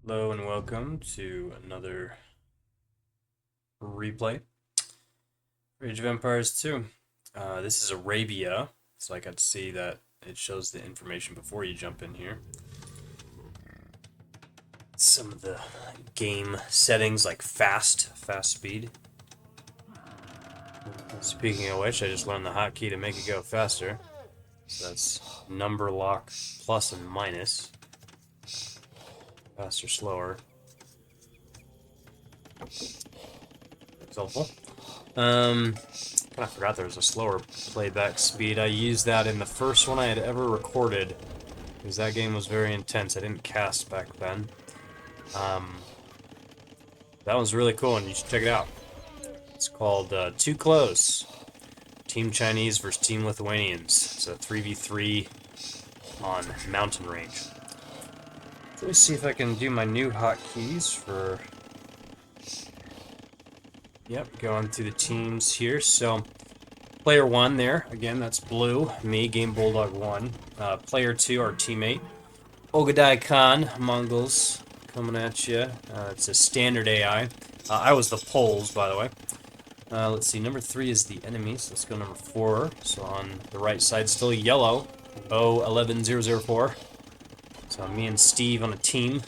Hello and welcome to another replay for Age of Empires 2. This is Arabia, so I got to see that it shows the information before you jump in here. Some of the game settings like fast speed. Speaking of which, I just learned the hotkey to make it go faster. So that's number lock plus and minus. Faster, slower. It's helpful. Kind of forgot there was a slower playback speed. I used that in the first one I had ever recorded, because that game was very intense. I didn't cast back then. That one's really cool, and you should check it out. It's called Too Close. Team Chinese versus Team Lithuanians. It's a 3v3 on mountain range. So let me see if I can do my new hotkeys for... Yep, going through the teams here. So, player 1 there, again, that's blue, me, Game Bulldog 1. Player 2, our teammate, Ogadai Khan, Mongols, coming at you. It's a standard AI. I was the Poles, by the way. Let's see, number 3 is the enemies. Let's go number 4. So on the right side, still yellow, O11004. So me and Steve on a team.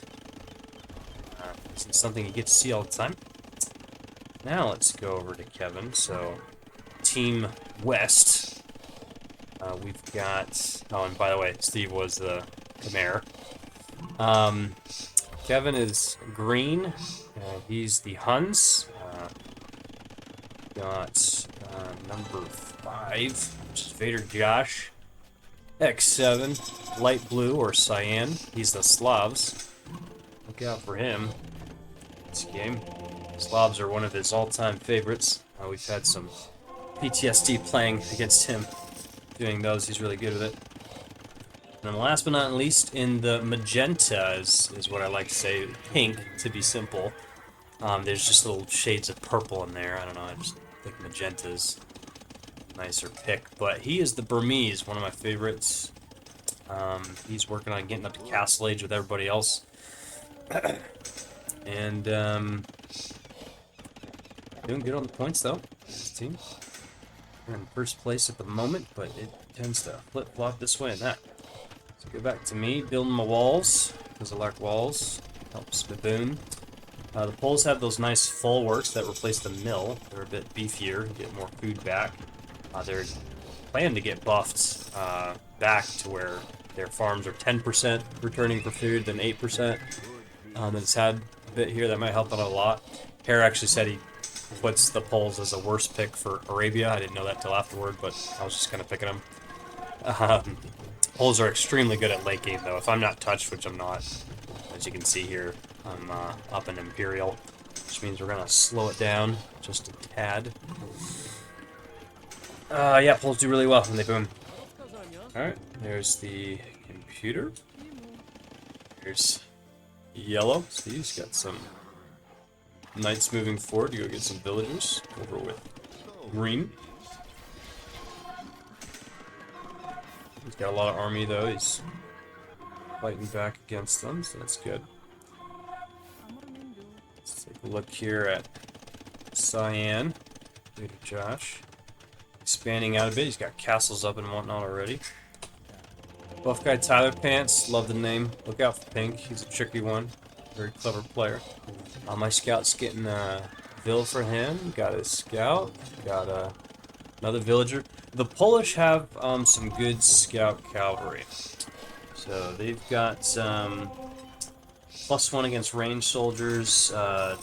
This is something you get to see all the time. Now let's go over to Kevin. So, Team West. We've got... Oh, and by the way, Steve was the Khmer. Kevin is green. He's the Huns. Got number 5, which is Vader Josh. X7, light blue or cyan. He's the Slavs. Look out for him. This game. Slavs are one of his all-time favorites. We've had some PTSD playing against him. Doing those, he's really good with it. And last but not least, in the magenta is what I like to say. Pink, to be simple. There's just little shades of purple in there. I don't know, I just think magenta's nicer pick, but he is the Burmese, one of my favorites. He's working on getting up to castle age with everybody else. And doing good on the points though. This team. We're in first place at the moment, but it tends to flip-flop this way and that. So go back to me, building my walls, because I like walls. Helps baboon. The Poles have those nice full works that replace the mill. They're a bit beefier, get more food back. They're planning to get buffed back to where their farms are 10% returning for food, then 8%. It's had a bit here that might help out a lot. Hare actually said he puts the Poles as a worse pick for Arabia. I didn't know that till afterward, but I was just kind of picking them. Poles are extremely good at late game, though. If I'm not touched, which I'm not, as you can see here, I'm up in Imperial, which means we're going to slow it down just a tad. Yeah, Poles do really well when they boom. Alright, there's the computer. Here's yellow. Steve's got some knights moving forward to go get some villagers over with green. He's got a lot of army though. He's fighting back against them, so that's good. Let's take a look here at Cyan. Later, Josh. Expanding out a bit. He's got castles up and whatnot already. Buff guy Tyler Pants. Love the name. Look out for Pink. He's a tricky one. Very clever player. My scout's getting a vill for him. Got a scout. Got another villager. The Polish have some good scout cavalry. So they've got +1 against ranged soldiers. The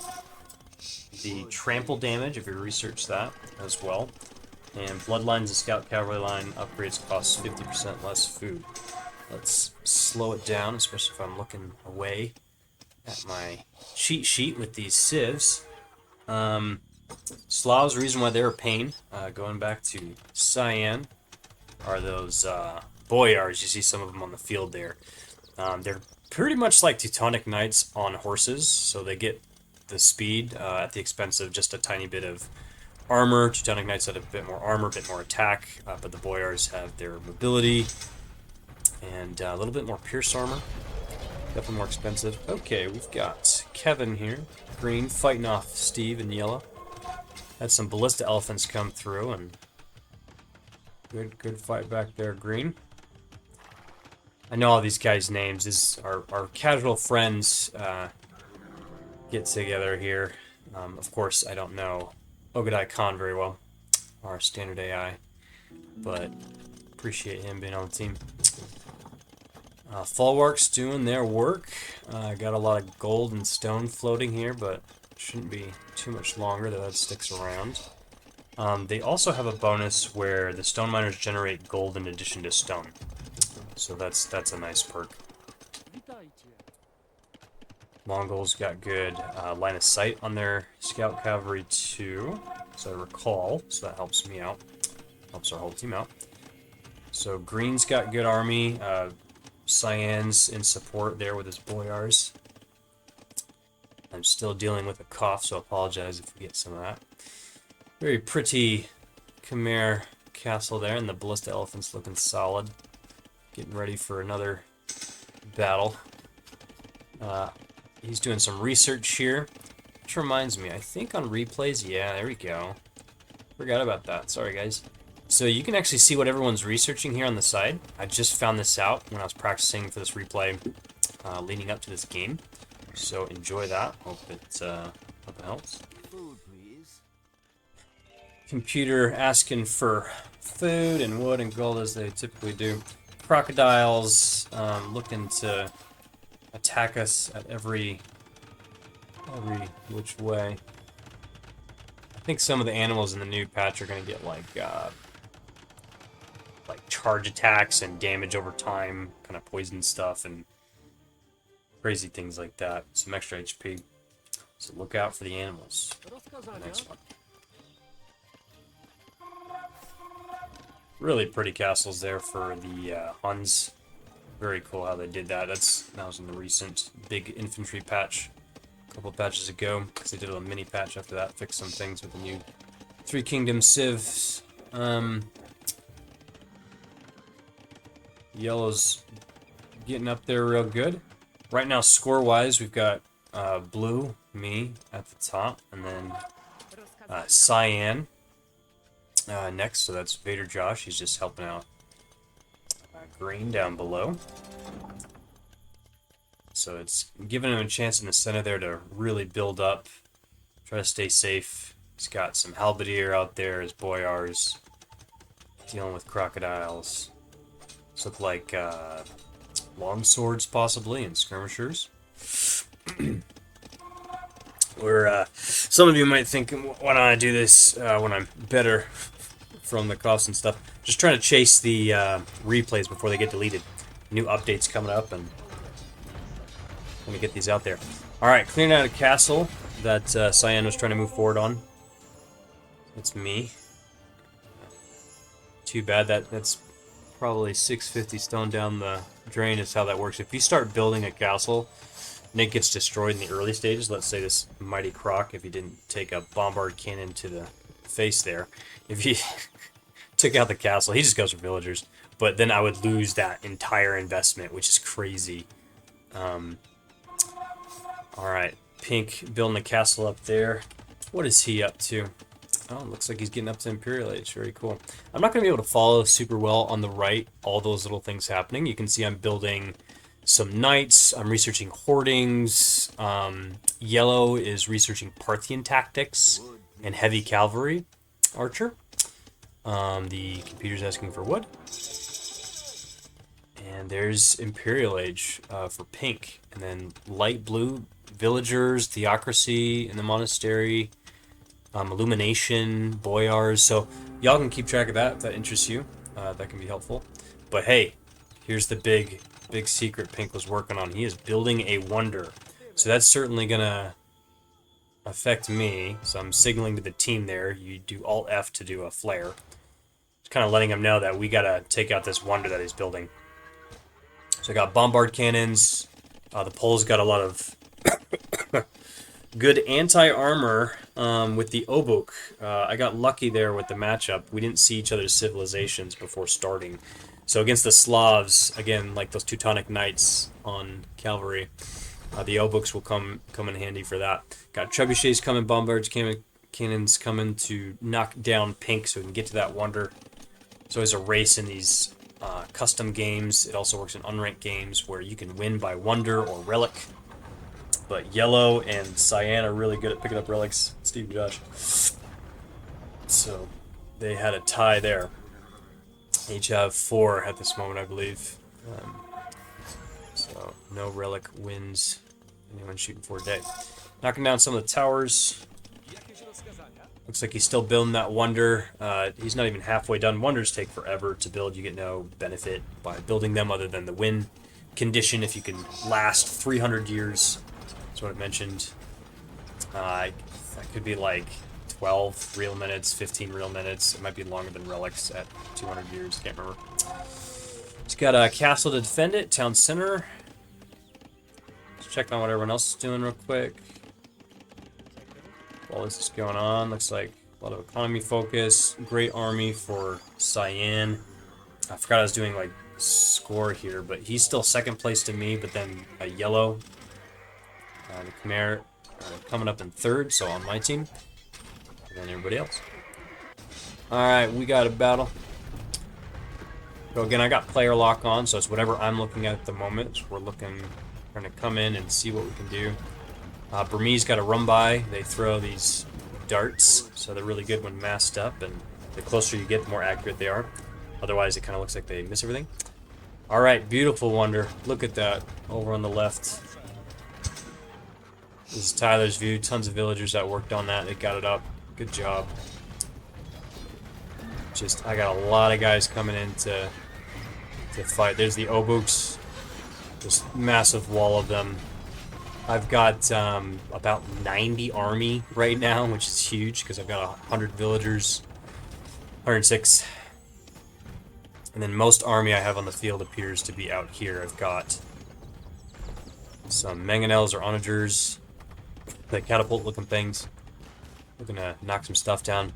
trample damage, if you research that as well. And Bloodlines and Scout Cavalry line upgrades cost 50% less food. Let's slow it down, especially if I'm looking away at my cheat sheet with these civs. Slavs, the reason why they're a pain, going back to Cyan, are those boyars. You see some of them on the field there. They're pretty much like Teutonic Knights on horses, so they get the speed at the expense of just a tiny bit of armor. Teutonic Knights have a bit more armor, a bit more attack, but the boyars have their mobility and a little bit more pierce armor. Definitely more expensive. Okay, we've got Kevin here. Green fighting off Steve in yellow. Had some ballista elephants come through and good fight back there, Green. I know all these guys' names. This our casual friends get together here. Of course, I don't know Ogadai Khan very well, our standard AI, but appreciate him being on the team. Folwark's doing their work. Got a lot of gold and stone floating here, but shouldn't be too much longer that sticks around. They also have a bonus where the stone miners generate gold in addition to stone. So that's a nice perk. Mongols got good line of sight on their scout cavalry too, as I recall, so that helps me out. Helps our whole team out. So Green's got good army. Cyan's in support there with his boyars. I'm still dealing with a cough, so I apologize if we get some of that. Very pretty Khmer castle there, and the ballista elephant's looking solid. Getting ready for another battle. He's doing some research here, which reminds me, I think on replays, yeah, there we go. Forgot about that, sorry guys. So you can actually see what everyone's researching here on the side. I just found this out when I was practicing for this replay leading up to this game. So enjoy that. Hope it helps. Food, please. Computer asking for food and wood and gold as they typically do. Crocodiles looking to attack us at every which way. I think some of the animals in the new patch are going to get like charge attacks and damage over time, kind of poison stuff and crazy things like that. Some extra HP. So look out for the animals. Next one. Really pretty castles there for the Huns. Very cool how they did that. That was in the recent big infantry patch a couple of patches ago. Because they did a mini patch after that, fixed some things with the new Three Kingdoms Civs. Yellow's getting up there real good. Right now, score-wise, we've got blue, me, at the top, and then cyan next. So that's Vader Josh. He's just helping out green down below. So it's giving him a chance in the center there to really build up, try to stay safe. He's got some halberdier out there, his boyars, dealing with crocodiles. These look like long swords possibly and skirmishers. Where some of you might think, why don't I do this when I'm better from the costs and stuff? Just trying to chase the replays before they get deleted. New updates coming up, and I'm gonna get these out there. All right, clearing out a castle that Cyan was trying to move forward on. That's me. Too bad that's probably 650 stone down the drain is how that works. If you start building a castle and it gets destroyed in the early stages, let's say this mighty croc, if he didn't take a bombard cannon to the face there, if he took out the castle, he just goes for villagers, but then I would lose that entire investment, which is crazy. Alright, Pink building the castle up there. What is he up to? Oh, looks like he's getting up to Imperial Age. Very cool. I'm not going to be able to follow super well on the right all those little things happening. You can see I'm building some knights. I'm researching hoardings. Yellow is researching Parthian tactics and heavy cavalry archer. The computer's asking for wood. And there's Imperial Age for Pink. And then light blue, villagers, theocracy in the monastery. Illumination, boyars, so y'all can keep track of that if that interests you. That can be helpful. But hey, here's the big secret Pink was working on. He is building a wonder. So that's certainly gonna affect me. So I'm signaling to the team there. You do Alt F to do a flare. Just kind of letting him know that we gotta take out this wonder that he's building. So I got bombard cannons. The Poles got a lot of good anti-armor with the Obuk. I got lucky there with the matchup. We didn't see each other's civilizations before starting. So against the Slavs, again, like those Teutonic Knights on cavalry, the Obuks will come in handy for that. Got trebuchets coming, bombards, cannons coming to knock down pink so we can get to that wonder. There's always a race in these custom games. It also works in unranked games where you can win by wonder or relic. But yellow and cyan are really good at picking up relics. Steve and Josh. So they had a tie there. They each have 4 at this moment, I believe. So no relic wins anyone shooting for a day. Knocking down some of the towers. Looks like he's still building that wonder. He's not even halfway done. Wonders take forever to build. You get no benefit by building them other than the win condition if you can last 300 years. That's what it mentioned. That could be like 12 real minutes, 15 real minutes. It might be longer than relics at 200 years. Can't remember. He's got a castle to defend it. Town center. Let's check on what everyone else is doing real quick. While this is going on, looks like a lot of economy focus. Great army for Cyan. I forgot I was doing like score here, but he's still second place to me, but then a yellow. The Khmer coming up in third, so on my team. And then everybody else. Alright, we got a battle. So again, I got player lock on, so it's whatever I'm looking at the moment. So we're trying to come in and see what we can do. Burmese got a run by. They throw these darts, so they're really good when masked up, and the closer you get, the more accurate they are. Otherwise, it kind of looks like they miss everything. Alright, beautiful wonder. Look at that over on the left. This is Tyler's view. Tons of villagers that worked on that. They got it up. Good job. I got a lot of guys coming in to fight. There's the Obuks. This massive wall of them. I've got about 90 army right now, which is huge because I've got 100 villagers, 106. And then most army I have on the field appears to be out here. I've got some mangonels or onagers, the catapult-looking things. We're going to knock some stuff down.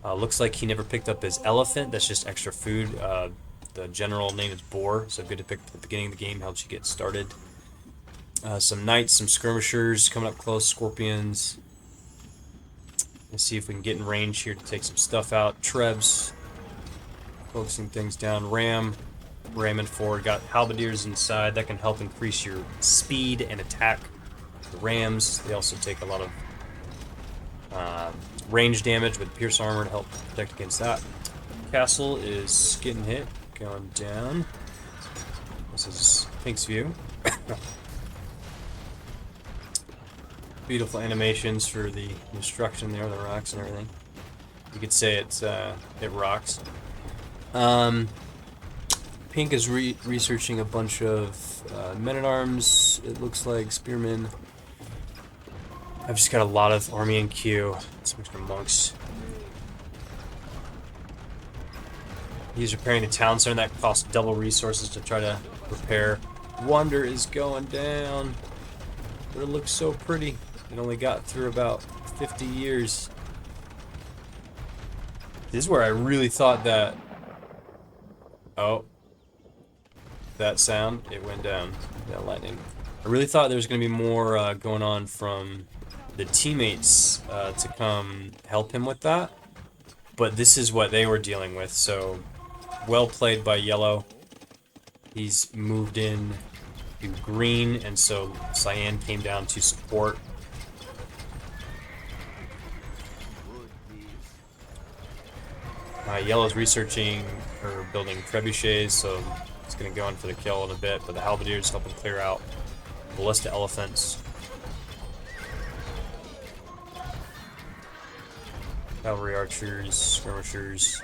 Looks like he never picked up his elephant. That's just extra food. The general name is Boar, so good to pick at the beginning of the game. Helps you get started. Some knights, some skirmishers coming up close, scorpions. Let's see if we can get in range here to take some stuff out. Trebs, focusing things down. Ramming forward. Got halberdiers inside. That can help increase your speed and attack. The rams, they also take a lot of range damage with pierce armor to help protect against that. Castle is getting hit, going down. This is Pink's view. Beautiful animations for the destruction there, the rocks and everything. You could say it rocks. Pink is researching a bunch of men-at-arms, it looks like, spearmen. I've just got a lot of army in queue. Some extra monks. He's repairing the town center. That costs double resources to try to repair. Wonder is going down. But it looks so pretty. It only got through about 50 years. This is where I really thought that... Oh. That sound, it went down. That lightning. I really thought there was going to be more going on from the teammates to come help him with that. But this is what they were dealing with, so well played by yellow. He's moved in to green, and so cyan came down to support. Yellow's researching or building trebuchets, so it's going to go in for the kill in a bit, but the halberdiers helping clear out ballista elephants. Cavalry archers, skirmishers.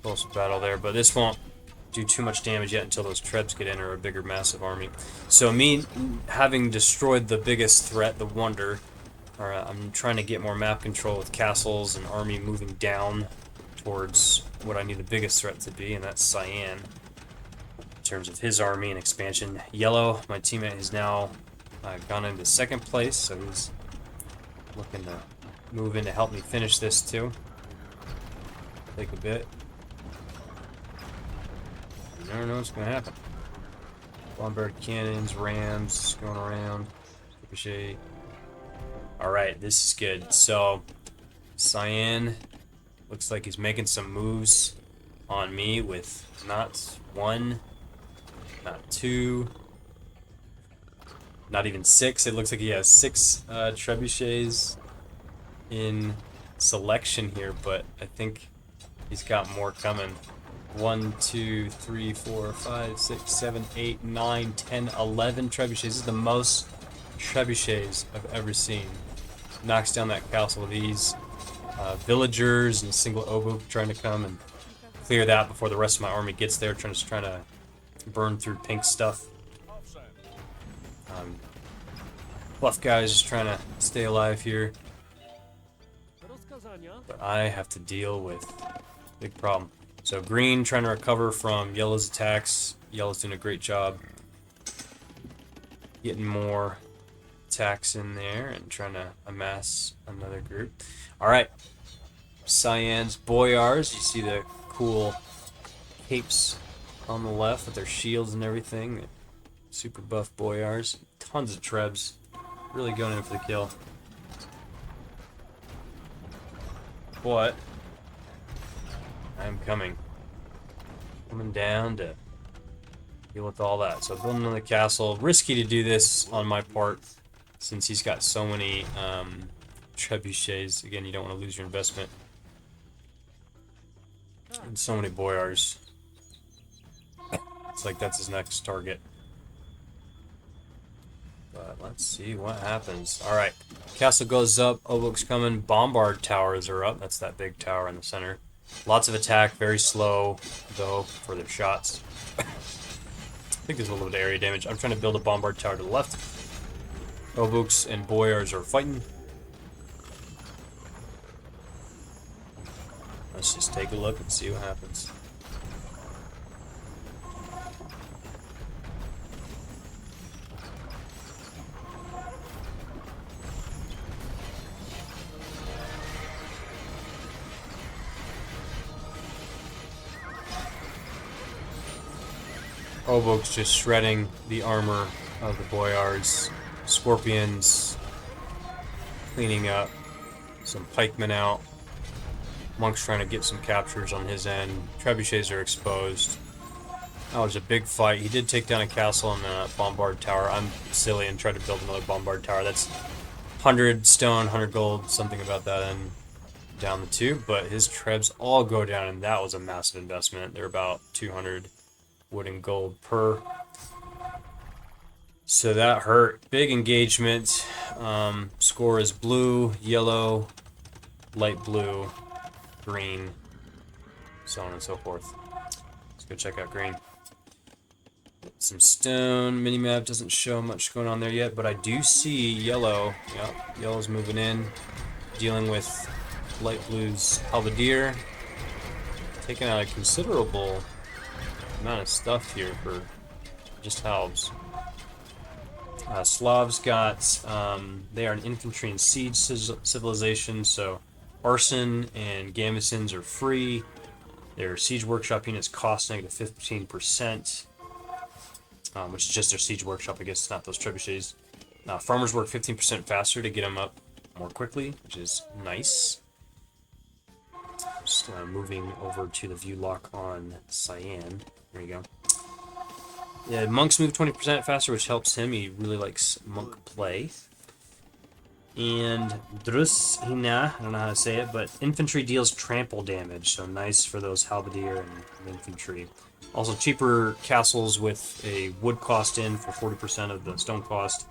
Close battle there, but this won't do too much damage yet until those trebs get in, or a bigger massive army. So me having destroyed the biggest threat, the wonder, I'm trying to get more map control with castles and army moving down towards what I need the biggest threat to be, and that's cyan in terms of his army and expansion. Yellow, my teammate, has now gone into second place, so he's looking to move in to help me finish this too. Take a bit. You never know what's gonna happen. Bombard cannons, rams going around. Ricochet. Alright, this is good. So, Cyan looks like he's making some moves on me with not one, not two, not even six. It looks like he has six trebuchets in selection here, but I think he's got more coming. 1, 2, 3, 4, 5, 6, 7, 8, 9, 10, 11 trebuchets. This is the most trebuchets I've ever seen. Knocks down that castle with ease. Villagers and a single oboe trying to come and clear that before the rest of my army gets there, trying to burn through pink stuff. Buff guys just trying to stay alive here. But I have to deal with big problem. So green trying to recover from yellow's attacks. Yellow's doing a great job getting more attacks in there and trying to amass another group. Alright. Cyan's boyars. You see the cool capes on the left with their shields and everything. Super buff boyars. Tons of trebs. Really going in for the kill. But I'm coming down to deal with all that. So building another castle. Risky to do this on my part since he's got so many trebuchets. Again, you don't want to lose your investment. And so many boyars. It's like that's his next target. But let's see what happens. Alright. Castle goes up. Obook's coming. Bombard towers are up. That's that big tower in the center. Lots of attack. Very slow, though, for their shots. I think there's a little bit of area damage. I'm trying to build a bombard tower to the left. Obooks and boyars are fighting. Let's just take a look and see what happens. Obook's just shredding the armor of the boyars. Scorpions cleaning up. Some pikemen out. Monk's trying to get some captures on his end. Trebuchets are exposed. That was a big fight. He did take down a castle and a bombard tower. I'm silly and tried to build another bombard tower. That's 100 stone, 100 gold, something about that end down the tube. But his trebs all go down, and that was a massive investment. They're about 200 wood and gold per. So that hurt. Big engagement. Score is blue, yellow, light blue, green, so on and so forth. Let's go check out green. Some stone. Minimap doesn't show much going on there yet, but I do see yellow. Yep, yellow's moving in, dealing with light blue's halberdier. Taking out a considerable amount of stuff here for just halbs. Slavs got, they are an infantry and siege civilization, so arson and gambesons are free. Their siege workshop units cost negative 15%, which is just their siege workshop, I guess, not those trebuchets. Farmers work 15% faster to get them up more quickly, which is nice. Just moving over to the view lock on Cyan. There you go. Yeah, monks move 20% faster, which helps him. He really likes monk play. And Drushina, I don't know how to say it, but infantry deals trample damage, so nice for those halberdier and infantry. Also cheaper castles with a wood cost in for 40% of the stone cost.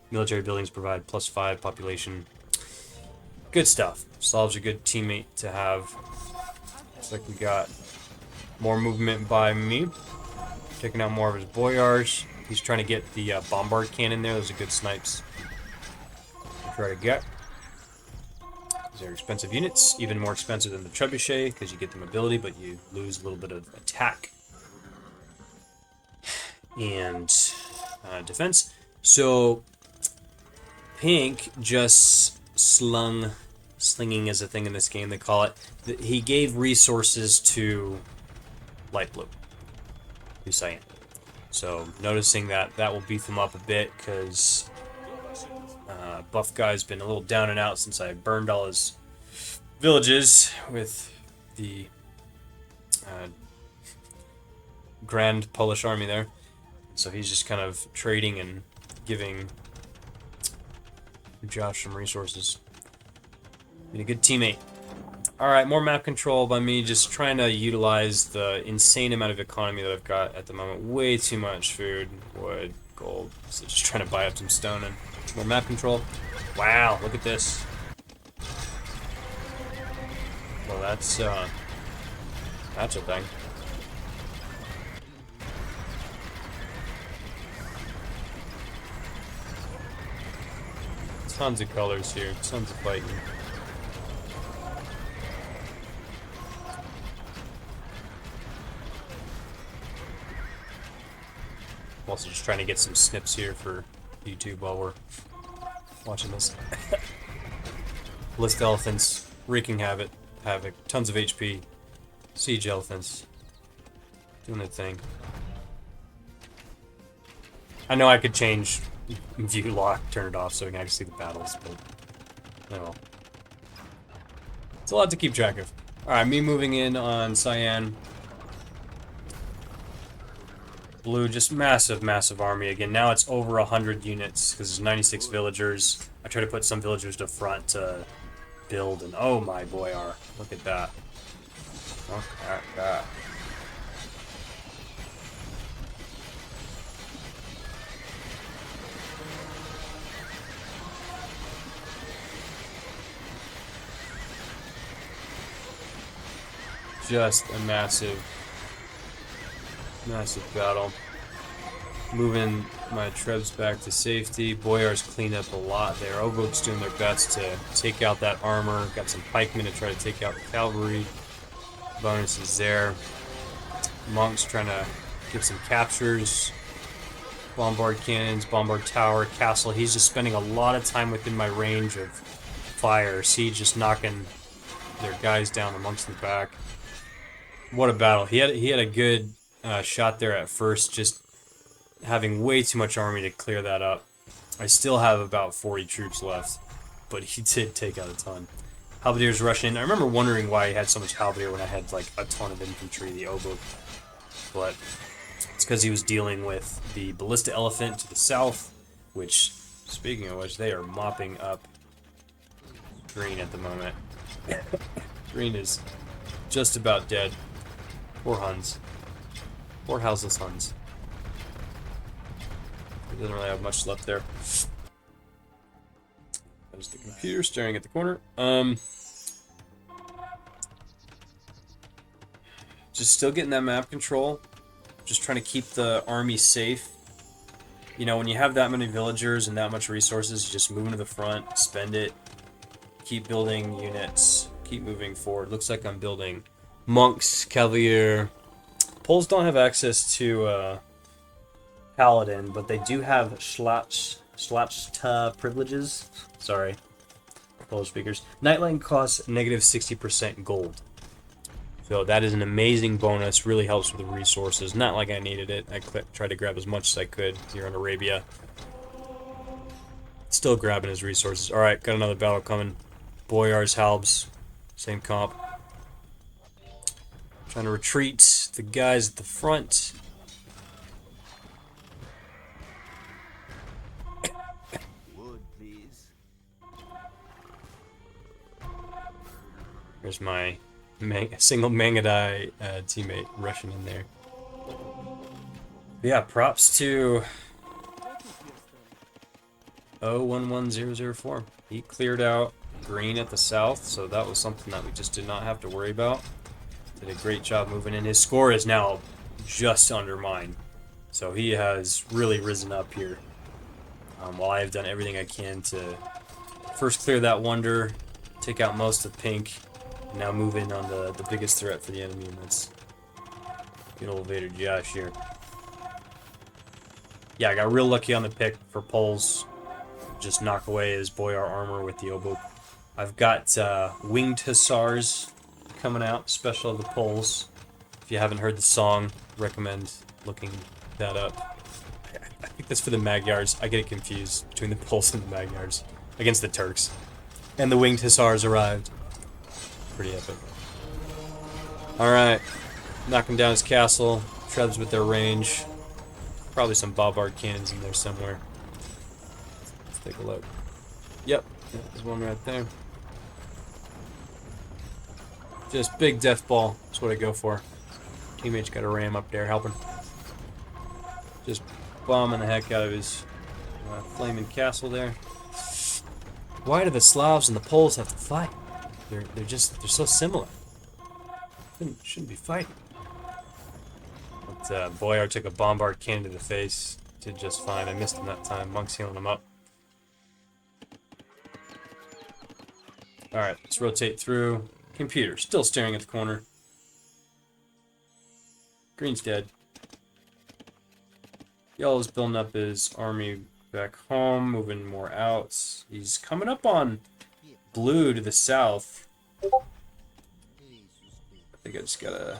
Military buildings provide +5 population. Good stuff. Slav's a good teammate to have. Looks like we got more movement by me. Taking out more of his boyars. He's trying to get the bombard cannon there. Those are good snipes to try to get. These are expensive units. Even more expensive than the trebuchet because you get the mobility, but you lose a little bit of attack and defense. So pink just slung Slinging is a thing in this game, they call it. He gave resources to light blue, to cyan. So noticing that will beef him up a bit, because buff guy's been a little down and out since I burned all his villages with the Grand Polish Army there. So he's just kind of trading and giving Josh some resources. Been a good teammate. Alright, more map control by me, just trying to utilize the insane amount of economy that I've got at the moment. Way too much food, wood, gold. So just trying to buy up some stone and more map control. Wow, look at this. Well, that's a thing. Tons of colors here, tons of fighting. I'm also just trying to get some snips here for YouTube while we're watching this. List elephants, wreaking havoc, tons of HP, siege elephants, doing their thing. I know I could change view lock, turn it off so we can actually see the battles, but oh well. It's a lot to keep track of. Alright, me moving in on cyan. Blue, just massive army again. Now it's over 100 units because there's 96 villagers. I try to put some villagers to front to build, and oh my boy, look at that. Look at that. Just a massive battle. Moving my trebs back to safety. Boyars cleaned up a lot there. Ogo's doing their best to take out that armor. Got some pikemen to try to take out the cavalry. Bonuses there. Monks trying to get some captures. Bombard cannons, bombard tower, castle. He's just spending a lot of time within my range of fire. Siege just knocking their guys down amongst the back. What a battle. He had a good shot there at first, just having way too much army to clear that up. I still have about 40 troops left, but he did take out a ton. Halberdiers rushing in. I remember wondering why he had so much halberdier when I had like a ton of infantry, the oboe. But it's because he was dealing with the ballista elephant to the south, which, speaking of which, they are mopping up green at the moment. Green is just about dead. Poor Huns. Poor houseless Huns. He doesn't really have much left there. There's the computer staring at the corner. Just still getting that map control. Just trying to keep the army safe. You know, when you have that many villagers and that much resources, you just move into the front, spend it, keep building units, keep moving forward. Looks like I'm building monks, cavalier. Poles don't have access to paladin, but they do have Schlachta privileges. Sorry, Polish speakers. Nightline costs negative 60% gold. So that is an amazing bonus. Really helps with the resources. Not like I needed it. I tried to grab as much as I could here in Arabia. Still grabbing his resources. Alright, got another battle coming. Boyars, Halbs. Same comp. Trying to retreat the guys at the front. Wood, please. There's my single Mangadai teammate rushing in there. Yeah, props to 011004. He cleared out green at the south, so that was something that we just did not have to worry about. Did a great job moving in. His score is now just under mine, so he has really risen up here. While I have done everything I can to first clear that wonder, take out most of pink, and now move in on the biggest threat for the enemy, and that's good old Vader Josh here. Yeah, I got real lucky on the pick for poles. Just knock away his boyar armor with the oboe I've got Winged Hussars coming out, special of the Poles. If you haven't heard the song, recommend looking that up. I think that's for the Magyars. I get it confused between the Poles and the Magyars against the Turks. And the Winged Hussars arrived. Pretty epic. Alright. Knocking down his castle. Trebs with their range. Probably some bombard cannons in there somewhere. Let's take a look. Yep, there's one right there. Just big death ball. That's what I go for. Teammate's got a ram up there helping. Just bombing the heck out of his flaming castle there. Why do the Slavs and the Poles have to fight? They're so similar. Shouldn't be fighting. But Boyar took a bombard cannon to the face. Did just fine. I missed him that time. Monk's healing him up. Alright, let's rotate through. Computer, still staring at the corner. Green's dead. Yellow's building up his army back home, moving more out. He's coming up on blue to the south. I think I just got a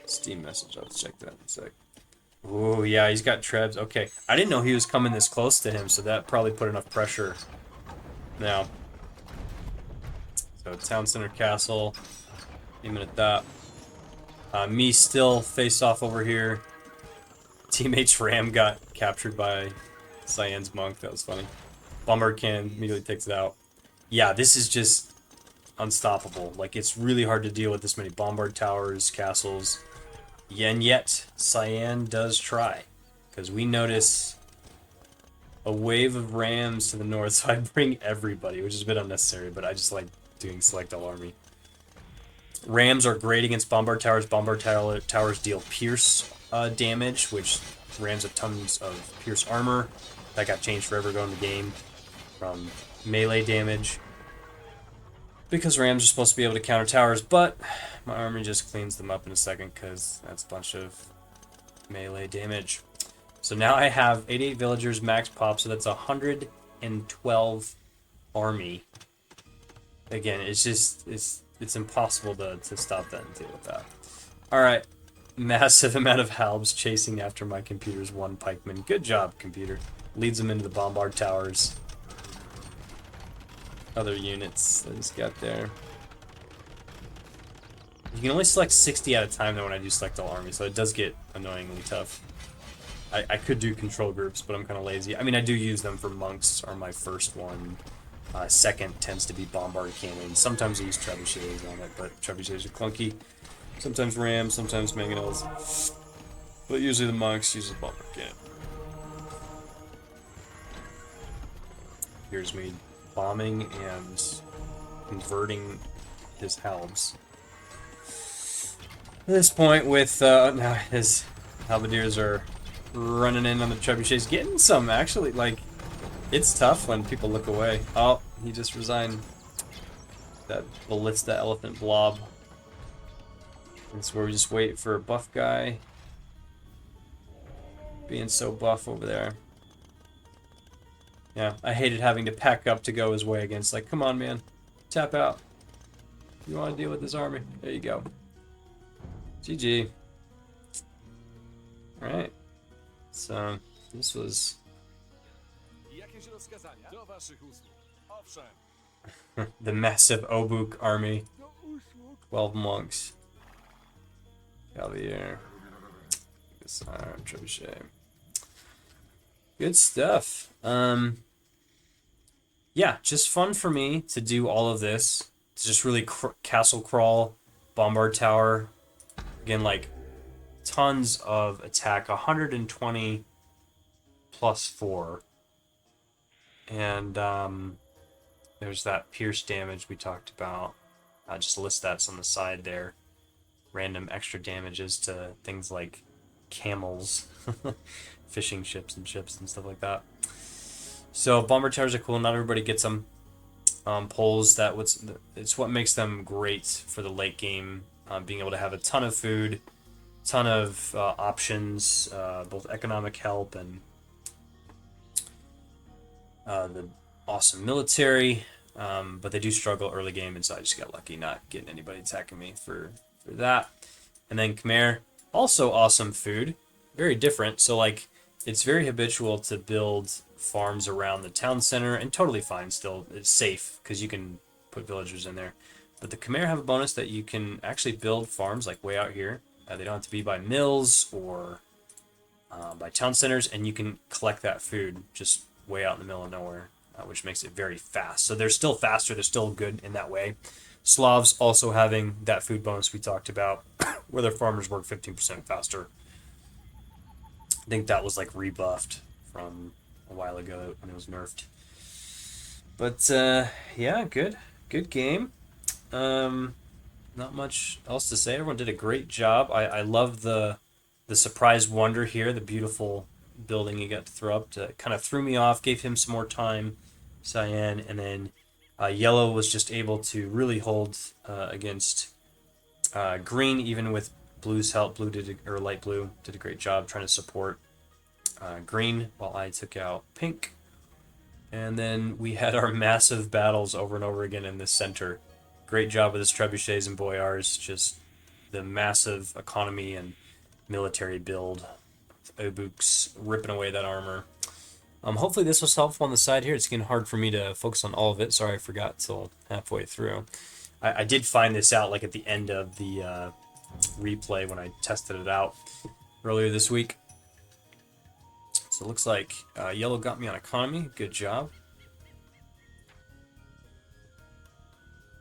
Steam message. I'll check that in a sec. Ooh, yeah, he's got Trebs. Okay, I didn't know he was coming this close to him, so that probably put enough pressure. Now, so town center castle, aiming at that. Me still face off over here. Teammate's ram got captured by Cyan's monk. That was funny. Bombard cannon immediately takes it out. Yeah, this is just unstoppable. Like, it's really hard to deal with this many bombard towers, castles. And yet, Cyan does try. Because we notice a wave of rams to the north, so I bring everybody, which is a bit unnecessary, but I just like doing select all army. Rams are great against bombard towers. Bombard towers deal pierce damage, which rams have tons of pierce armor. That got changed forever ago in the game from melee damage. Because rams are supposed to be able to counter towers, but my army just cleans them up in a second because that's a bunch of melee damage. So now I have 88 villagers, max pop, so that's 112 army. Again, it's impossible to stop that and deal with that. Alright, massive amount of halbs chasing after my computer's one pikeman. Good job, computer. Leads them into the bombard towers. Other units that he's got there. You can only select 60 at a time though when I do select all armies, so it does get annoyingly tough. I could do control groups, but I'm kind of lazy. I mean, I do use them for monks, are my first one. Second tends to be bombard cannons. Sometimes I use trebuchets on it, but trebuchets are clunky. Sometimes rams, sometimes mangonels. But usually the monks use a bombard cannon. Here's me bombing and converting his halbs. At this point, with now his halberdiers are running in on the trebuchets, getting some actually. Like, it's tough when people look away. Oh, he just resigned. That ballista elephant blob. That's where we just wait for a buff guy. Being so buff over there. Yeah, I hated having to pack up to go his way against. Like, come on, man. Tap out. You want to deal with this army? There you go. GG. Alright. So, this was... the massive Obuk army. 12 monks. Cavalier. Disarm, trebuchet. Good stuff. Yeah, just fun for me to do all of this. To just really castle crawl, bombard tower. Again, like, tons of attack. 120 plus 4. And there's that pierce damage we talked about. Just list that's on the side there. Random extra damages to things like camels, fishing ships and stuff like that. So bomber towers are cool. Not everybody gets them. Poles, it's what makes them great for the late game. Being able to have a ton of food, ton of options, both economic help and the awesome military. but they do struggle early game, and so I just got lucky not getting anybody attacking me for that. And then Khmer, also awesome food, very different. So like, it's very habitual to build farms around the town center, and totally fine still. It's safe because you can put villagers in there. But the Khmer have a bonus that you can actually build farms like way out here. They don't have to be by mills or by town centers, and you can collect that food just way out in the middle of nowhere, which makes it very fast. So they're still faster, they're still good in that way. Slavs also having that food bonus we talked about, where their farmers work 15% faster. I think that was like rebuffed from a while ago when it was nerfed. But yeah, good game. Not much else to say. Everyone did a great job. I love the surprise wonder here, the beautiful building he got to throw up. To kind of threw me off, gave him some more time, cyan, and then yellow was just able to really hold against green, even with blue's help. Light blue did a great job trying to support green while I took out pink. And then we had our massive battles over and over again in the center. Great job with his trebuchets and boyars. Just the massive economy and military build. Obuks ripping away that armor. Hopefully this was helpful on the side here. It's getting hard for me to focus on all of it. Sorry I forgot till halfway through. I did find this out like at the end of the replay when I tested it out earlier this week. So it looks like yellow got me on economy. Good job.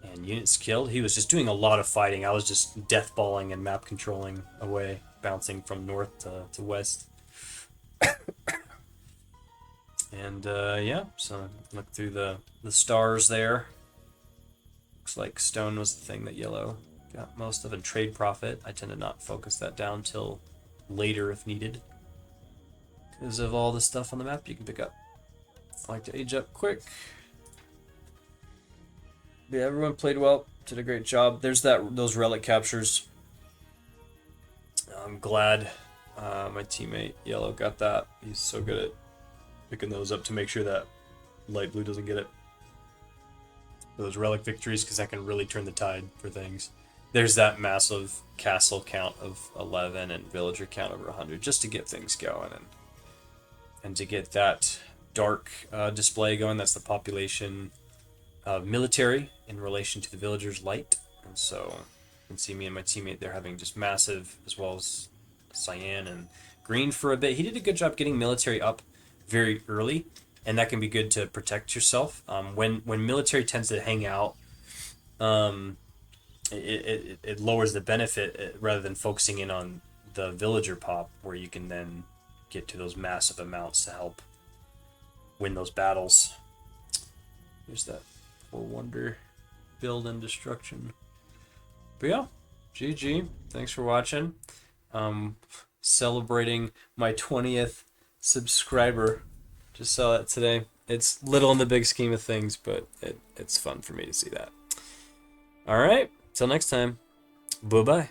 And units killed. He was just doing a lot of fighting. I was just deathballing and map controlling away, bouncing from north to west. And yeah, so look through the stars there. Looks like stone was the thing that yellow got most of, and trade profit. I tend to not focus that down till later if needed, because of all the stuff on the map you can pick up. I like to age up quick. Yeah, everyone played well, did a great job. There's those relic captures. I'm glad my teammate Yellow got that. He's so good at picking those up to make sure that light blue doesn't get it. Those relic victories, because that can really turn the tide for things. There's that massive castle count of 11 and villager count over 100, just to get things going and to get that dark display going. That's the population of military in relation to the villagers' light. And so you can see me and my teammate there having just massive, as well as cyan and green for a bit. He did a good job getting military up very early, and that can be good to protect yourself. When military tends to hang out, it lowers the benefit rather than focusing in on the villager pop, where you can then get to those massive amounts to help win those battles. There's that for wonder build and destruction. But yeah, GG. Thanks for watching. Celebrating my 20th subscriber. Just saw that today. It's little in the big scheme of things, but it's fun for me to see that. All right, till next time. Bye-bye.